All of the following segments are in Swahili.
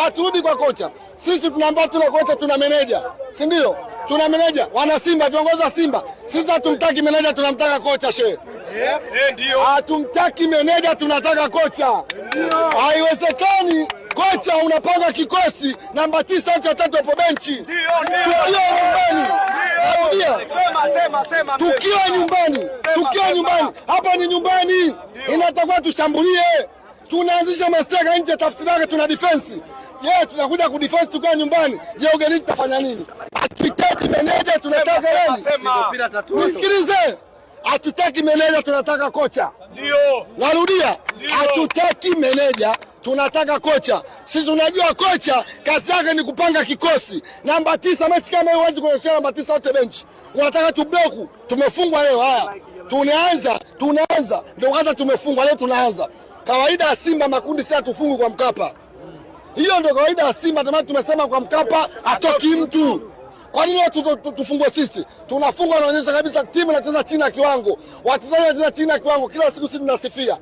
Haturudi kwa kocha. Sisi tunaambia tuna kocha, tuna meneja. Si ndio? Tuna meneja. Wana Simba, viongozi wa Simba. Sisi hatumtaki meneja, tunamtaka kocha shehe. Ndio. Hatumtaki meneja, tunataka kocha. Haiwezekani kocha unapanga kikosi namba 9 au 3 hapo benchi. Tukio nyumbani. Tukiwa nyumbani. Hapa ni nyumbani. Inatakiwa tushambulie. Tunaanzisha mastaka nje, tafsiri yake tuna defense. Tunakuja kudefense tukiwa nyumbani. Ugenini tutafanya nini? Hatutaki meneja, tunataka nani? Nisikilize. Hatutaki meneja, tunataka kocha. Ndio. Narudia. Hatutaki meneja, tunataka kocha. Sisi tunajua kocha kazi yake ni kupanga kikosi. Namba 9 mechi kama hiyo huwezi kuonyesha namba 9 wote benchi. Unataka tubloku, tumefungwa leo haya. Tunaanza. Ndio kwanza tumefungwa leo tunaanza. Kawaida ya Simba makundi sasa tufungu kwa Mkapa. Hiyo ndio kawaida ya Simba, ndio tumesema kwa Mkapa atoki mtu. Kwa nini tufungwe sisi? Tunafungwa, naonyesha kabisa timu inacheza chini ya kiwango. Wachezaji wanacheza chini ya kiwango. Kila siku sisi tunasifia.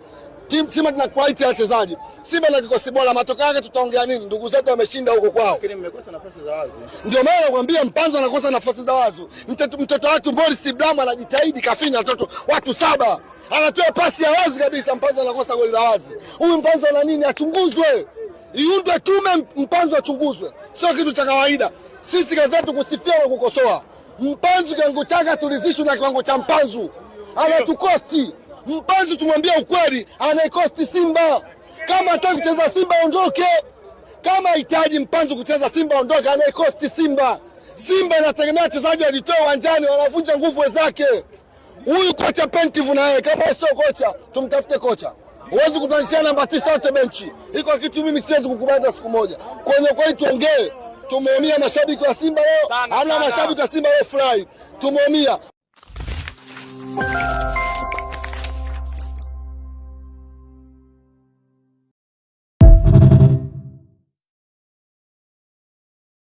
Timu Simba tuna quality ya wachezaji. Simba na kikosi bora, matokeo yake tutaongea nini? Ndugu zetu wameshinda huko kwao. Lakini mmekosa nafasi za wazi. Ndio maana nakwambia Mpanzo anakosa nafasi za wazi. Mtoto watu Morris Ibrahim anajitahidi, kafinya watu 7. Anatoa pasi ya wazi kabisa, Mpanzo anakosa goli la wazi. Huyu Mpanzo ana nini? Achunguzwe. Iundwe tume, Mpanzo achunguzwe. Sio kitu cha kawaida. Sisi kazi yetu kusifia na kukosoa. Mpanzo kiwango chake tulizishwe na kiwango cha Mpanzo. Anatukosti. Mpanzo tumwambia ukweli, anaikosti Simba. Kama hataki kucheza Simba ondoke. Kama hitaji Mpanzo kucheza Simba ondoke, anaikosti Simba. Simba inategemea wachezaji walitoa uwanjani, wanavunja nguvu zake. Huyu kocha Pentivu na yeye kama sio kocha, tumtafute kocha. Huwezi kutanishia namba 9 wote benchi. Iko kitu mimi siwezi kukubali siku moja. Kwenye kweli tuongee. Tumeumia mashabiki wa Simba leo. Hana mashabiki wa Simba leo fly. Tumeumia.